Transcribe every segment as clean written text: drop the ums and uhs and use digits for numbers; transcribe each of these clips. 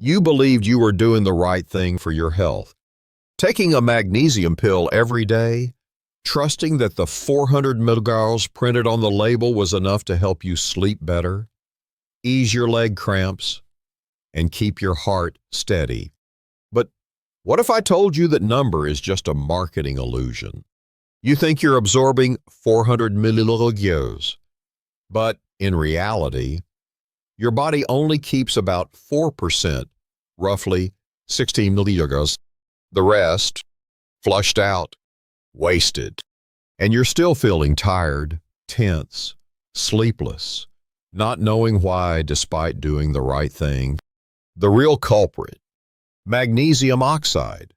You believed you were doing the right thing for your health, taking a magnesium pill every day, trusting that the 400 milligrams printed on the label was enough to help you sleep better, ease your leg cramps, and keep your heart steady. But what if I told you that number is just a marketing illusion? You think you're absorbing 400 milligrams, but in reality, your body only keeps about 4%, roughly 16 milligrams. The rest, flushed out, wasted. And you're still feeling tired, tense, sleepless, not knowing why despite doing the right thing. The real culprit, magnesium oxide,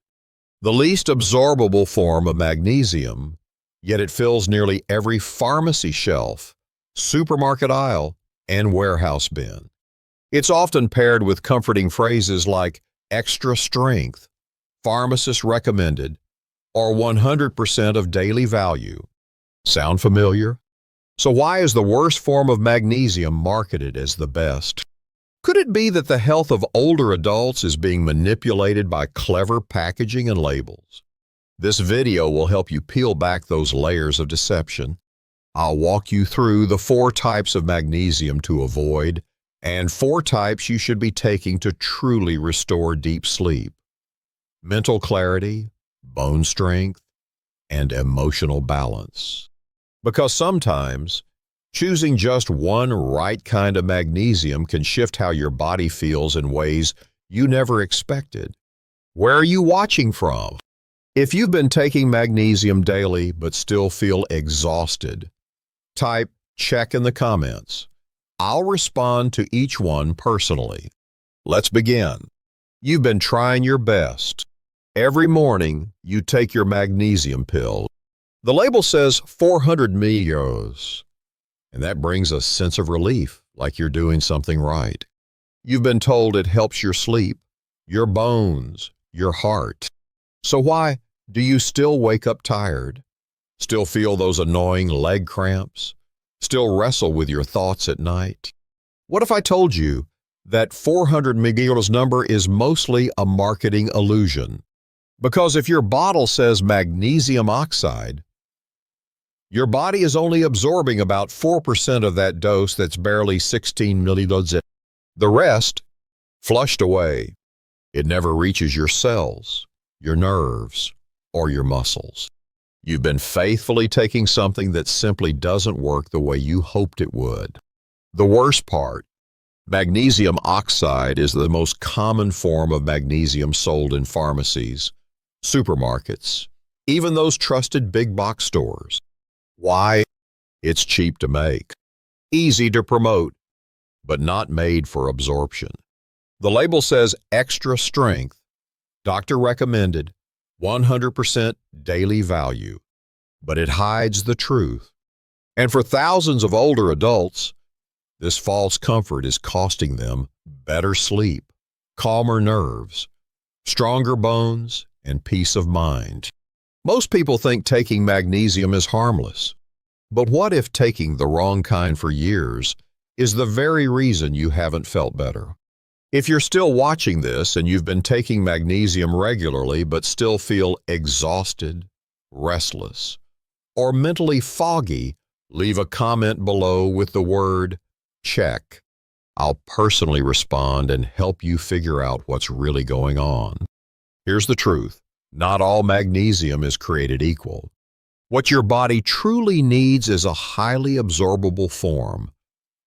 the least absorbable form of magnesium, yet it fills nearly every pharmacy shelf, supermarket aisle, and warehouse bin. It's often paired with comforting phrases like extra strength, pharmacist recommended, or 100% of daily value. Sound familiar? So why is the worst form of magnesium marketed as the best? Could it be that the health of older adults is being manipulated by clever packaging and labels? This video will help you peel back those layers of deception. I'll walk you through the 4 types of magnesium to avoid and 4 types you should be taking to truly restore deep sleep, mental clarity, bone strength, and emotional balance. Because sometimes, choosing just one right kind of magnesium can shift how your body feels in ways you never expected. Where are you watching from? If you've been taking magnesium daily but still feel exhausted, type check in the comments. I'll respond to each one personally. Let's begin. You've been trying your best. Every morning, you take your magnesium pill. The label says 400 milligrams, and that brings a sense of relief, like you're doing something right. You've been told it helps your sleep, your bones, your heart. So why do you still wake up tired? Still feel those annoying leg cramps? Still wrestle with your thoughts at night? What if I told you that 400 milligrams number is mostly a marketing illusion? Because if your bottle says magnesium oxide, your body is only absorbing about 4% of that dose that's barely 16 milligrams. The rest, flushed away. It never reaches your cells, your nerves, or your muscles. You've been faithfully taking something that simply doesn't work the way you hoped it would. The worst part, magnesium oxide is the most common form of magnesium sold in pharmacies, supermarkets, even those trusted big box stores. Why? It's cheap to make, easy to promote, but not made for absorption. The label says extra strength, doctor recommended, 100% daily value, but it hides the truth. And for thousands of older adults, this false comfort is costing them better sleep, calmer nerves, stronger bones, and peace of mind. Most people think taking magnesium is harmless. But what if taking the wrong kind for years is the very reason you haven't felt better? If you're still watching this and you've been taking magnesium regularly but still feel exhausted, restless, or mentally foggy, leave a comment below with the word check. I'll personally respond and help you figure out what's really going on. Here's the truth. Not all magnesium is created equal. What your body truly needs is a highly absorbable form,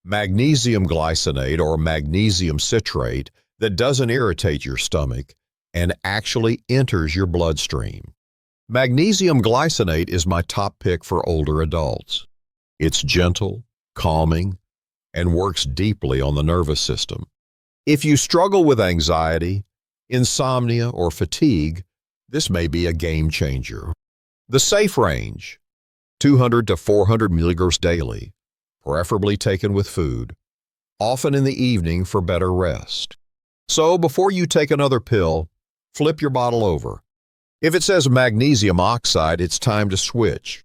Magnesium Glycinate or Magnesium Citrate, that doesn't irritate your stomach and actually enters your bloodstream. Magnesium Glycinate is my top pick for older adults. It's gentle, calming, and works deeply on the nervous system. If you struggle with anxiety, insomnia, or fatigue, this may be a game changer. The safe range, 200 to 400 milligrams daily, preferably taken with food, often in the evening for better rest. So before you take another pill, flip your bottle over. If it says magnesium oxide, it's time to switch.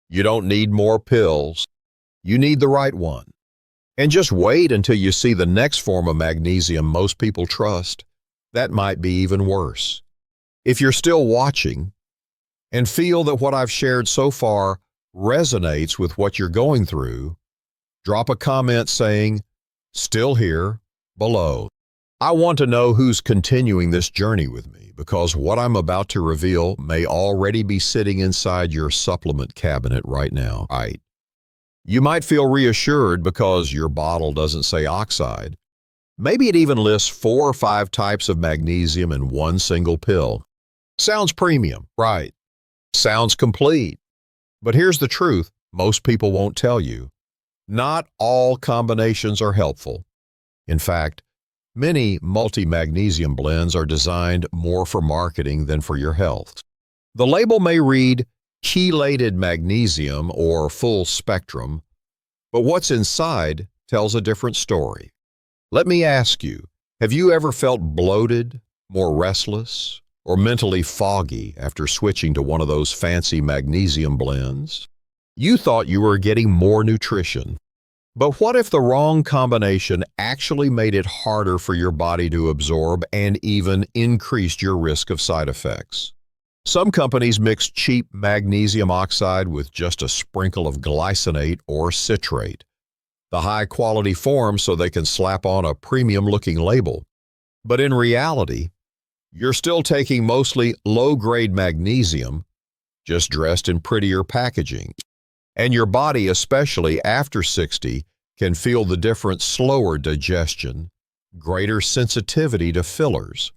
You don't need more pills. You need the right one. And just wait until you see the next form of magnesium most people trust, That might be even worse. If you're still watching and feel that what I've shared so far resonates with what you're going through, drop a comment saying, "Still here," below. I want to know who's continuing this journey with me, because what I'm about to reveal may already be sitting inside your supplement cabinet right now. Right. You might feel reassured because your bottle doesn't say oxide. Maybe it even lists 4 or 5 types of magnesium in one single pill. Sounds premium, right? Sounds complete. But here's the truth most people won't tell you. Not all combinations are helpful. In fact, many multi-magnesium blends are designed more for marketing than for your health. The label may read chelated magnesium or full spectrum, but what's inside tells a different story. Let me ask you, have you ever felt bloated, more restless, or mentally foggy after switching to one of those fancy magnesium blends? You thought you were getting more nutrition. But what if the wrong combination actually made it harder for your body to absorb and even increased your risk of side effects? Some companies mix cheap magnesium oxide with just a sprinkle of glycinate or citrate, the high-quality form so they can slap on a premium-looking label. But in reality, you're still taking mostly low-grade magnesium, just dressed in prettier packaging. And your body, especially after 60, can feel the different slower digestion, greater sensitivity to fillers,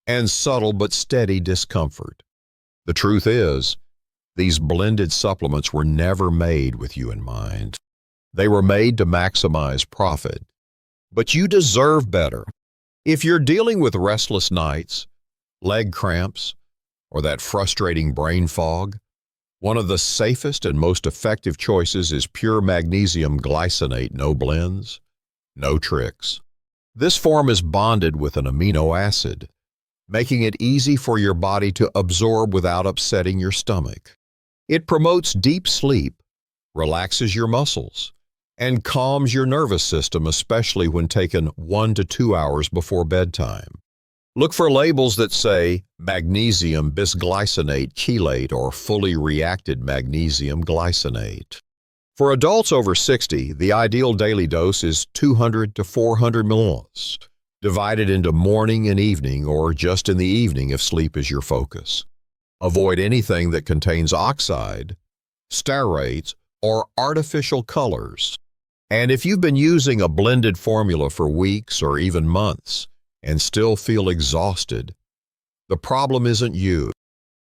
and subtle but steady discomfort. The truth is, these blended supplements were never made with you in mind. They were made to maximize profit. But you deserve better. If you're dealing with restless nights, leg cramps, or that frustrating brain fog, one of the safest and most effective choices is pure magnesium glycinate, no blends, no tricks. This form is bonded with an amino acid, making it easy for your body to absorb without upsetting your stomach. It promotes deep sleep, relaxes your muscles, and calms your nervous system, especially when taken 1 to 2 hours before bedtime. Look for labels that say magnesium bisglycinate chelate or fully reacted magnesium glycinate. For adults over 60, the ideal daily dose is 200 to 400 milliliters, divided into morning and evening or just in the evening if sleep is your focus. Avoid anything that contains oxide, stearates, or artificial colors. And if you've been using a blended formula for weeks or even months, and still feel exhausted, the problem isn't you.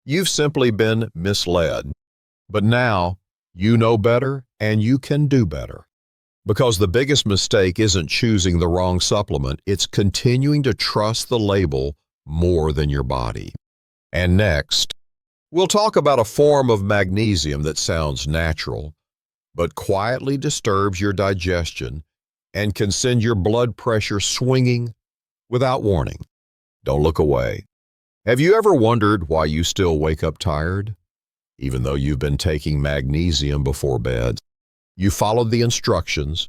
You've simply been misled. But now, you know better and you can do better. Because the biggest mistake isn't choosing the wrong supplement, it's continuing to trust the label more than your body. And next, we'll talk about a form of magnesium that sounds natural, but quietly disturbs your digestion and can send your blood pressure swinging without warning. Don't look away. Have you ever wondered why you still wake up tired, even though you've been taking magnesium before bed? You followed the instructions,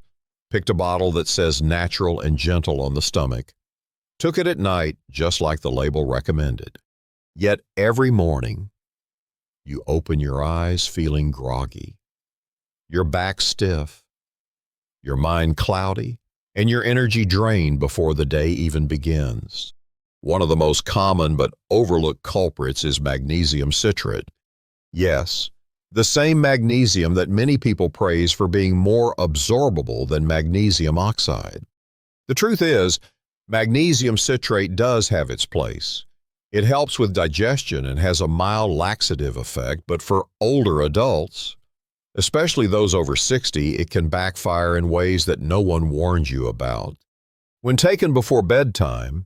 picked a bottle that says natural and gentle on the stomach, took it at night just like the label recommended. Yet every morning, you open your eyes feeling groggy, your back stiff, your mind cloudy, and your energy drained before the day even begins. One of the most common but overlooked culprits is magnesium citrate. Yes, the same magnesium that many people praise for being more absorbable than magnesium oxide. The truth is, magnesium citrate does have its place. It helps with digestion and has a mild laxative effect, but for older adults, especially those over 60, it can backfire in ways that no one warned you about. When taken before bedtime,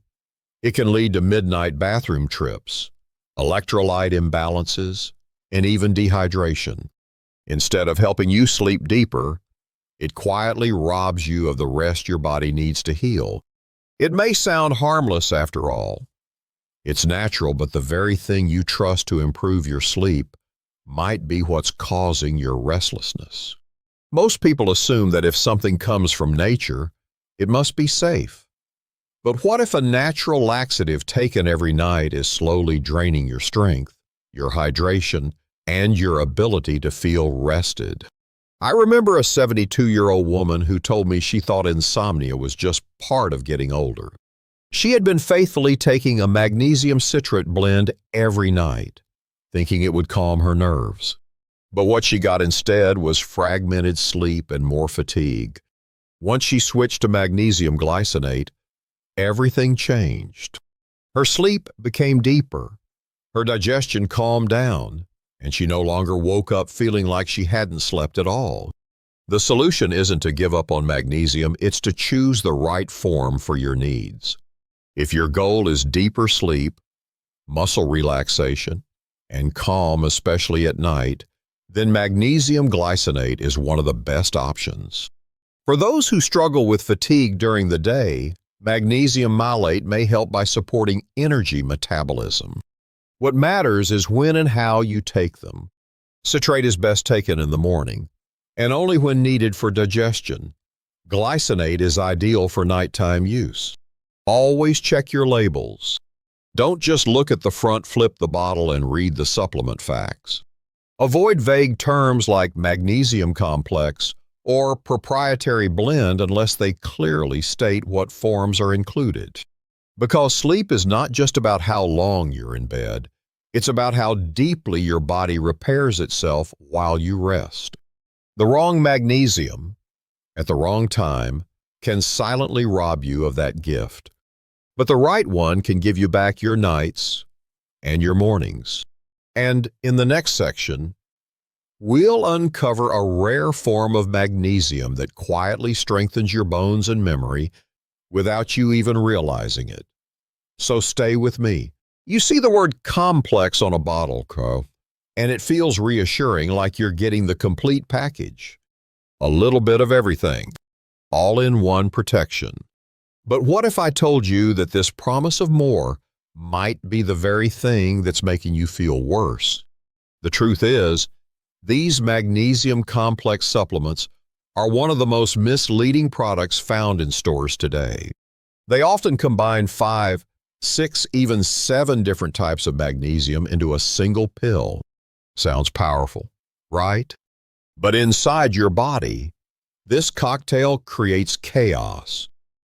it can lead to midnight bathroom trips, electrolyte imbalances, and even dehydration. Instead of helping you sleep deeper, it quietly robs you of the rest your body needs to heal. It may sound harmless after all. It's natural, but the very thing you trust to improve your sleep might be what's causing your restlessness. Most people assume that if something comes from nature, it must be safe. But what if a natural laxative taken every night is slowly draining your strength, your hydration, and your ability to feel rested? I remember a 72-year-old woman who told me she thought insomnia was just part of getting older. She had been faithfully taking a magnesium citrate blend every night, thinking it would calm her nerves. But what she got instead was fragmented sleep and more fatigue. Once she switched to magnesium glycinate, everything changed. Her sleep became deeper, her digestion calmed down, and she no longer woke up feeling like she hadn't slept at all. The solution isn't to give up on magnesium, it's to choose the right form for your needs. If your goal is deeper sleep, muscle relaxation, and calm, especially at night, then magnesium glycinate is one of the best options. For those who struggle with fatigue during the day, magnesium malate may help by supporting energy metabolism. What matters is when and how you take them. Citrate is best taken in the morning, and only when needed for digestion. Glycinate is ideal for nighttime use. Always check your labels. Don't just look at the front, flip the bottle, and read the supplement facts. Avoid vague terms like Magnesium Complex or proprietary blend unless they clearly state what forms are included. Because sleep is not just about how long you're in bed, it's about how deeply your body repairs itself while you rest. The wrong magnesium at the wrong time can silently rob you of that gift. But the right one can give you back your nights and your mornings. And in the next section, we'll uncover a rare form of magnesium that quietly strengthens your bones and memory without you even realizing it. So stay with me. You see the word complex on a bottle, and it feels reassuring, like you're getting the complete package. A little bit of everything, all in one protection. But what if I told you that this promise of more might be the very thing that's making you feel worse? The truth is, these magnesium complex supplements are one of the most misleading products found in stores today. They often combine 5, 6, even 7 different types of magnesium into a single pill. Sounds powerful, right? But inside your body, this cocktail creates chaos.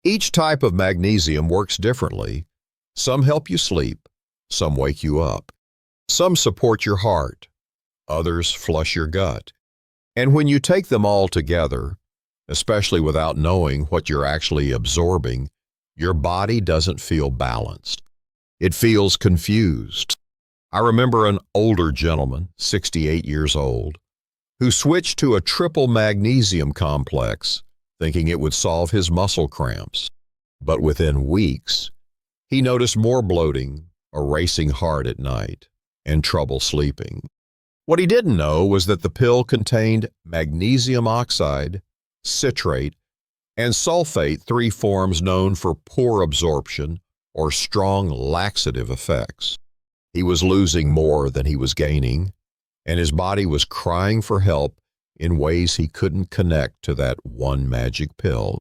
Each type of magnesium works differently. Some help you sleep, some wake you up. Some support your heart, others flush your gut. And when you take them all together, especially without knowing what you're actually absorbing, your body doesn't feel balanced. It feels confused. I remember an older gentleman, 68 years old, who switched to a triple magnesium complex, thinking it would solve his muscle cramps. But within weeks, he noticed more bloating, a racing heart at night, and trouble sleeping. What he didn't know was that the pill contained magnesium oxide, citrate, and sulfate, 3 forms known for poor absorption or strong laxative effects. He was losing more than he was gaining, and his body was crying for help in ways he couldn't connect to that one magic pill.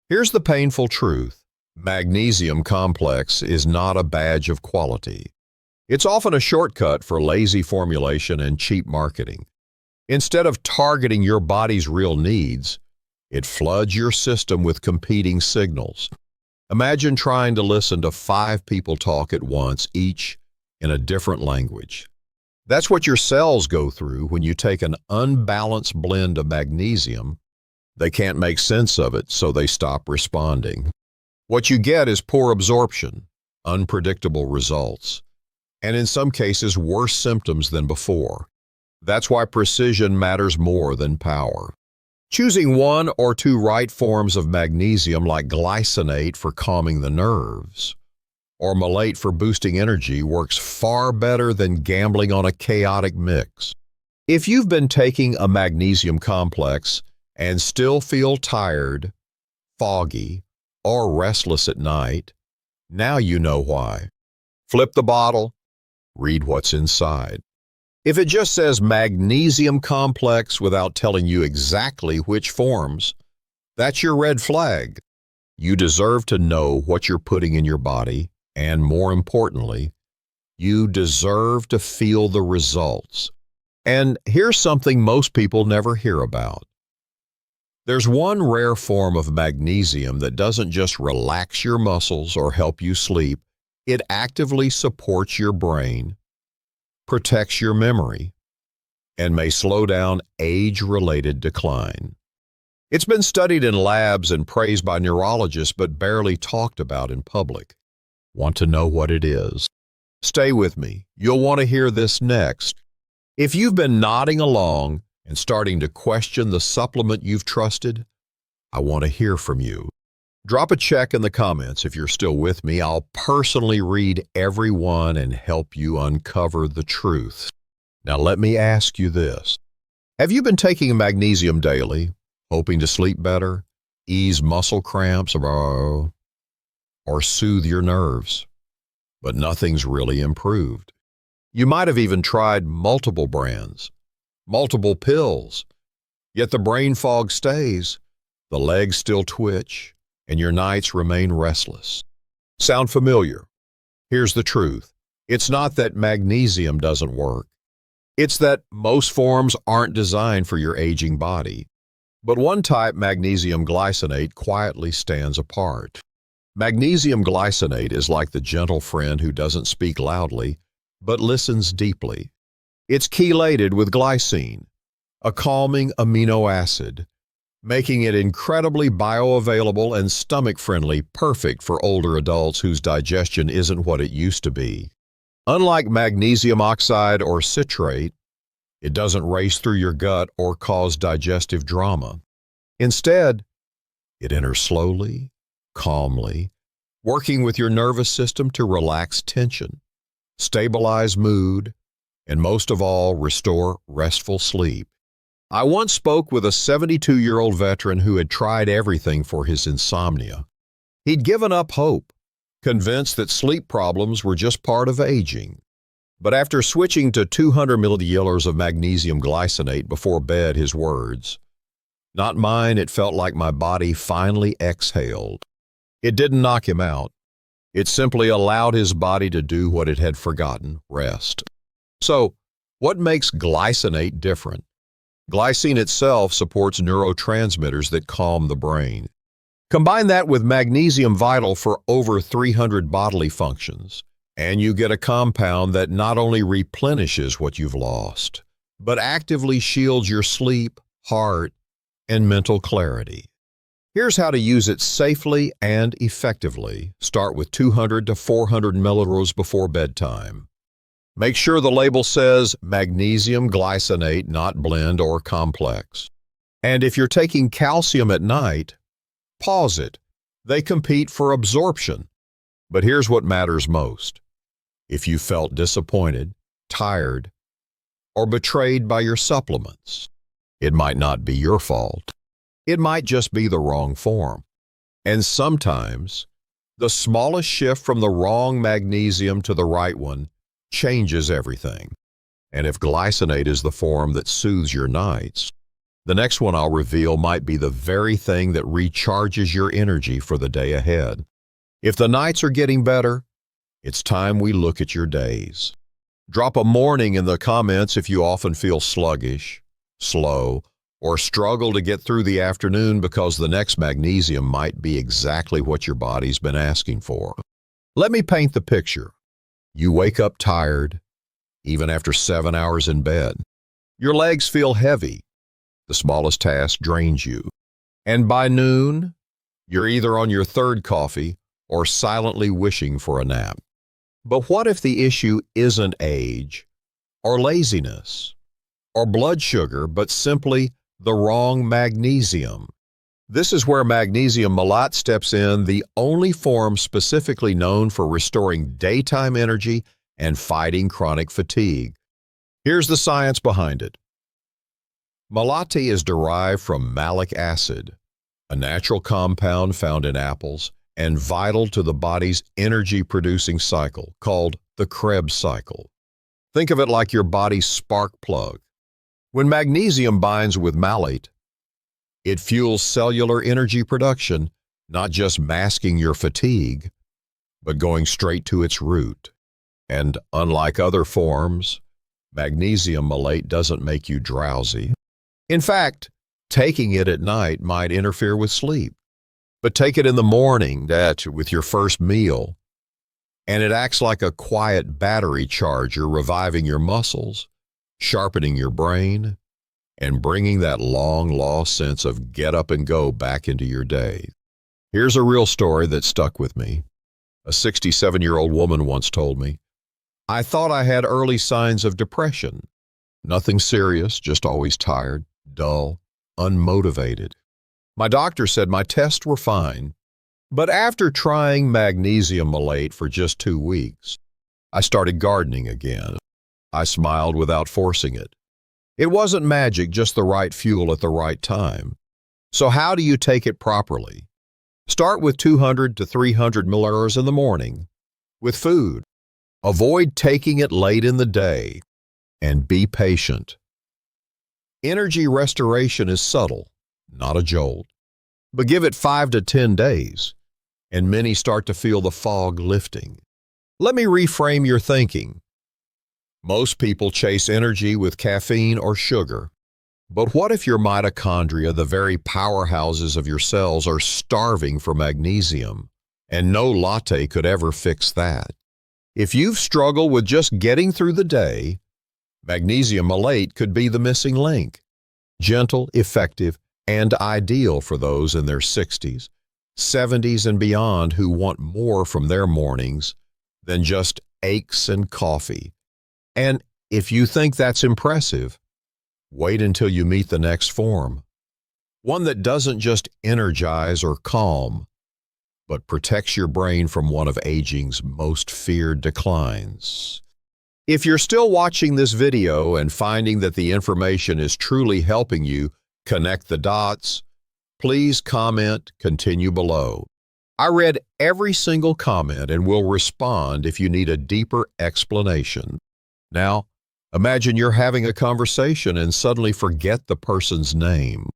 Here's the painful truth. Magnesium Complex is not a badge of quality. It's often a shortcut for lazy formulation and cheap marketing. Instead of targeting your body's real needs, it floods your system with competing signals. Imagine trying to listen to 5 people talk at once, each in a different language. That's what your cells go through when you take an unbalanced blend of magnesium. They can't make sense of it, so they stop responding. What you get is poor absorption, unpredictable results, and in some cases worse symptoms than before. That's why precision matters more than power. Choosing 1 or 2 right forms of magnesium, like glycinate for calming the nerves, or malate for boosting energy, works far better than gambling on a chaotic mix. If you've been taking a magnesium complex and still feel tired, foggy, or restless at night, now you know why. Flip the bottle, read what's inside. If it just says magnesium complex without telling you exactly which forms, that's your red flag. You deserve to know what you're putting in your body, and more importantly, you deserve to feel the results. And here's something most people never hear about. There's one rare form of magnesium that doesn't just relax your muscles or help you sleep. It actively supports your brain, protects your memory, and may slow down age-related decline. It's been studied in labs and praised by neurologists but barely talked about in public. Want to know what it is? Stay with me. You'll want to hear this next. If you've been nodding along and starting to question the supplement you've trusted, I want to hear from you. Drop a check in the comments if you're still with me. I'll personally read every one and help you uncover the truth. Now let me ask you this. Have you been taking magnesium daily, hoping to sleep better, ease muscle cramps, or soothe your nerves? But nothing's really improved. You might have even tried multiple brands, multiple pills, yet the brain fog stays, the legs still twitch, and your nights remain restless. Sound familiar? Here's the truth. It's not that magnesium doesn't work. It's that most forms aren't designed for your aging body. But one type, magnesium glycinate, quietly stands apart. Magnesium glycinate is like the gentle friend who doesn't speak loudly, but listens deeply. It's chelated with glycine, a calming amino acid, making it incredibly bioavailable and stomach-friendly, perfect for older adults whose digestion isn't what it used to be. Unlike magnesium oxide or citrate, it doesn't race through your gut or cause digestive drama. Instead, it enters slowly, calmly, working with your nervous system to relax tension, stabilize mood, and most of all, restore restful sleep. I once spoke with a 72-year-old veteran who had tried everything for his insomnia. He'd given up hope, convinced that sleep problems were just part of aging. But after switching to 200 milliliters of magnesium glycinate before bed, his words, "Not mine, it felt like my body finally exhaled." It didn't knock him out. It simply allowed his body to do what it had forgotten, rest. So, what makes glycinate different? Glycine itself supports neurotransmitters that calm the brain. Combine that with Magnesium Vital for over 300 bodily functions, and you get a compound that not only replenishes what you've lost, but actively shields your sleep, heart, and mental clarity. Here's how to use it safely and effectively. Start with 200 to 400 milliliters before bedtime. Make sure the label says magnesium glycinate, not blend or complex. And if you're taking calcium at night, pause it. They compete for absorption. But here's what matters most. If you felt disappointed, tired, or betrayed by your supplements, it might not be your fault. It might just be the wrong form. And sometimes, the smallest shift from the wrong magnesium to the right one changes everything. And if glycinate is the form that soothes your nights, the next one I'll reveal might be the very thing that recharges your energy for the day ahead. If the nights are getting better, it's time we look at your days. Drop a morning in the comments if you often feel sluggish, slow, or struggle to get through the afternoon, because the next magnesium might be exactly what your body's been asking for. Let me paint the picture. You wake up tired, even after 7 hours in bed. Your legs feel heavy. The smallest task drains you. And by noon, you're either on your third coffee or silently wishing for a nap. But what if the issue isn't age, or laziness, or blood sugar, but simply the wrong magnesium? This is where Magnesium Malate steps in, the only form specifically known for restoring daytime energy and fighting chronic fatigue. Here's the science behind it. Malate is derived from malic acid, a natural compound found in apples and vital to the body's energy-producing cycle, called the Krebs cycle. Think of it like your body's spark plug. When magnesium binds with malate, it fuels cellular energy production, not just masking your fatigue, but going straight to its root. And unlike other forms, magnesium malate doesn't make you drowsy. In fact, taking it at night might interfere with sleep. But take it in the morning with your first meal, and it acts like a quiet battery charger, reviving your muscles, sharpening your brain, and bringing that long-lost sense of get up and go back into your day. Here's a real story that stuck with me. A 67-year-old woman once told me, "I thought I had early signs of depression. Nothing serious, just always tired, dull, unmotivated. My doctor said my tests were fine, but after trying magnesium malate for just 2 weeks, I started gardening again. I smiled without forcing it. It wasn't magic, just the right fuel at the right time. So how do you take it properly? Start with 200 to 300 milliliters in the morning with food. Avoid taking it late in the day, and be patient. Energy restoration is subtle, not a jolt. But give it 5 to 10 days, and many start to feel the fog lifting. Let me reframe your thinking. Most people chase energy with caffeine or sugar. But what if your mitochondria, the very powerhouses of your cells, are starving for magnesium, and no latte could ever fix that? If you've struggled with just getting through the day, magnesium malate could be the missing link. Gentle, effective, and ideal for those in their 60s, 70s, and beyond who want more from their mornings than just aches and coffee. And if you think that's impressive, wait until you meet the next form. One that doesn't just energize or calm, but protects your brain from one of aging's most feared declines. If you're still watching this video and finding that the information is truly helping you connect the dots, please comment, continue below. I read every single comment and will respond if you need a deeper explanation. Now, imagine you're having a conversation and suddenly forget the person's name.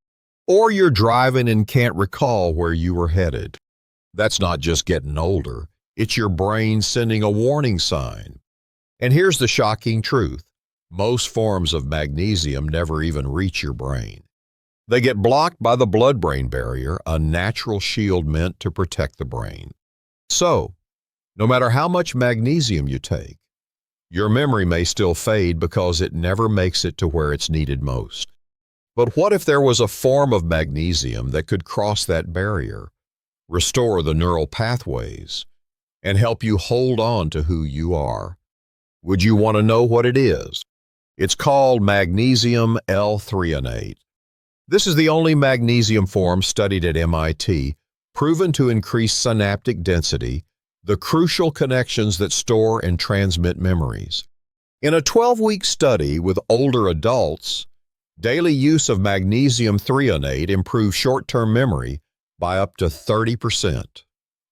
Or you're driving and can't recall where you were headed. That's not just getting older, it's your brain sending a warning sign. And here's the shocking truth. Most forms of magnesium never even reach your brain. They get blocked by the blood-brain barrier, a natural shield meant to protect the brain. So, no matter how much magnesium you take, your memory may still fade because it never makes it to where it's needed most. But what if there was a form of magnesium that could cross that barrier, restore the neural pathways, and help you hold on to who you are? Would you want to know what it is? It's called Magnesium L-Threonate. This is the only magnesium form studied at MIT, proven to increase synaptic density, the crucial connections that store and transmit memories. In a 12-week study with older adults, daily use of magnesium threonate improved short-term memory by up to 30%,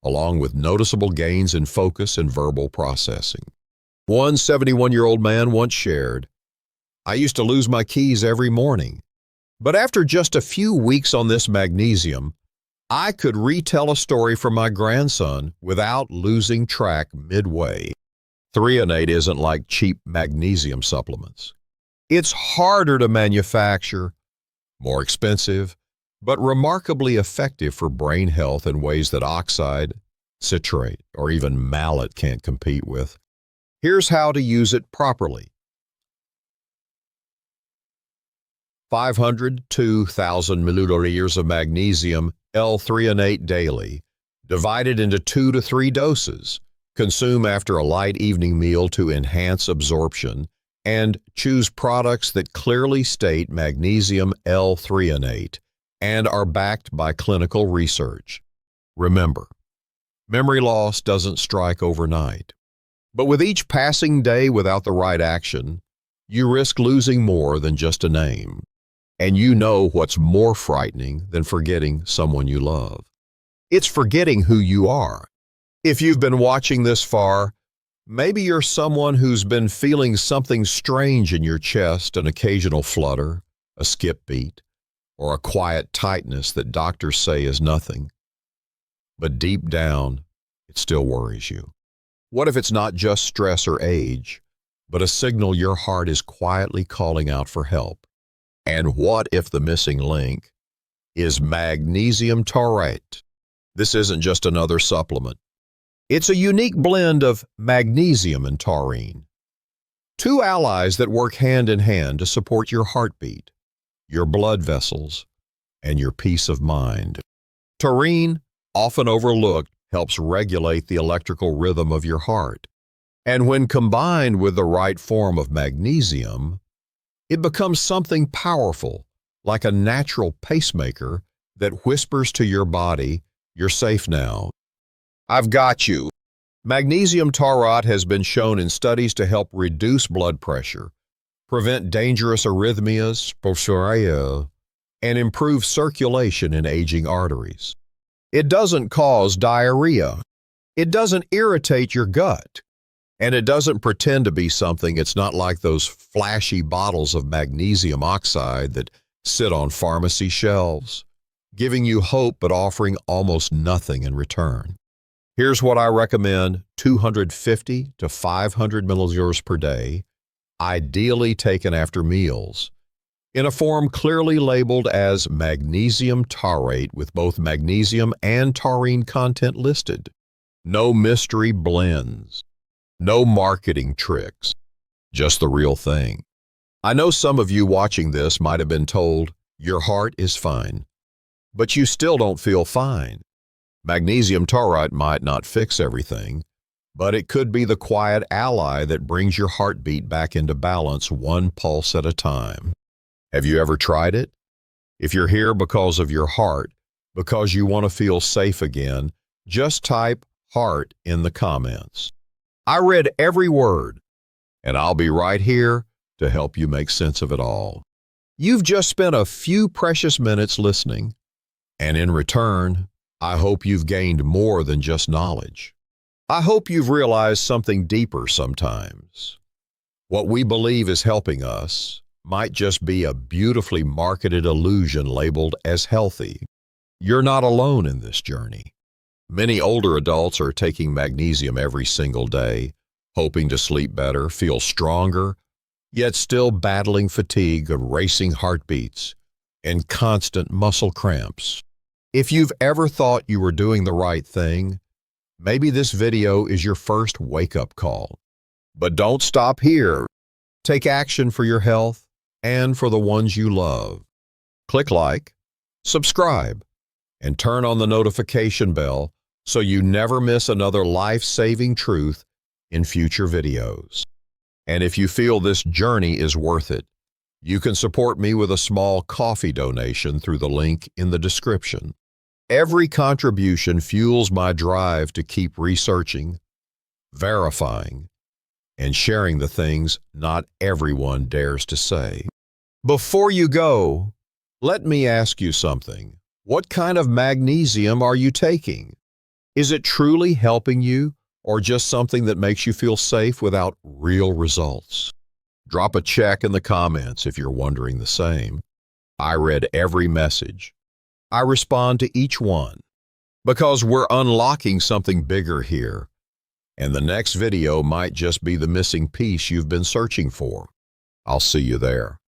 along with noticeable gains in focus and verbal processing. One 71-year-old man once shared, "I used to lose my keys every morning. But after just a few weeks on this magnesium, I could retell a story for my grandson without losing track midway." Threonate isn't like cheap magnesium supplements. It's harder to manufacture, more expensive, but remarkably effective for brain health in ways that oxide, citrate, or even malate can't compete with. Here's how to use it properly. 500 to 1,000 milliliters of magnesium L-Threonate daily, divided into 2 to 3 doses. Consume after a light evening meal to enhance absorption, and choose products that clearly state Magnesium L-Threonate and are backed by clinical research. Remember, memory loss doesn't strike overnight. But with each passing day without the right action, you risk losing more than just a name. And you know what's more frightening than forgetting someone you love? It's forgetting who you are. If you've been watching this far, maybe you're someone who's been feeling something strange in your chest, an occasional flutter, a skip beat, or a quiet tightness that doctors say is nothing. but deep down, it still worries you. What if it's not just stress or age, but a signal your heart is quietly calling out for help? And what if the missing link is magnesium taurate? This isn't just another supplement. It's a unique blend of magnesium and taurine, two allies that work hand in hand to support your heartbeat, your blood vessels, and your peace of mind. Taurine, often overlooked, helps regulate the electrical rhythm of your heart. And when combined with the right form of magnesium, it becomes something powerful, like a natural pacemaker that whispers to your body, "You're safe now. I've got you." Magnesium taurate has been shown in studies to help reduce blood pressure, prevent dangerous arrhythmias, and improve circulation in aging arteries. It doesn't cause diarrhea. It doesn't irritate your gut. And it doesn't pretend to be something. It's not like those flashy bottles of magnesium oxide that sit on pharmacy shelves, giving you hope but offering almost nothing in return. Here's what I recommend: 250 to 500 milliliters per day, ideally taken after meals, in a form clearly labeled as magnesium taurate with both magnesium and taurine content listed. No mystery blends, no marketing tricks, just the real thing. I know some of you watching this might have been told, "Your heart is fine," but you still don't feel fine. Magnesium taurate might not fix everything, but it could be the quiet ally that brings your heartbeat back into balance, one pulse at a time. Have you ever tried it? If you're here because of your heart, because you want to feel safe again, just type "heart" in the comments. I read every word, and I'll be right here to help you make sense of it all. You've just spent a few precious minutes listening, and in return, I hope you've gained more than just knowledge. I hope you've realized something deeper sometimes. What we believe is helping us might just be a beautifully marketed illusion labeled as healthy. You're not alone in this journey. Many older adults are taking magnesium every single day, hoping to sleep better, feel stronger, yet still battling fatigue, racing heartbeats, and constant muscle cramps. If you've ever thought you were doing the right thing, maybe this video is your first wake-up call. But don't stop here. Take action for your health and for the ones you love. Click like, subscribe, and turn on the notification bell so you never miss another life-saving truth in future videos. And if you feel this journey is worth it, you can support me with a small coffee donation through the link in the description. Every contribution fuels my drive to keep researching, verifying, and sharing the things not everyone dares to say. Before you go, let me ask you something. What kind of magnesium are you taking? Is it truly helping you, or just something that makes you feel safe without real results? Drop a check in the comments if you're wondering the same. I read every message. I respond to each one, because we're unlocking something bigger here, and the next video might just be the missing piece you've been searching for. I'll see you there.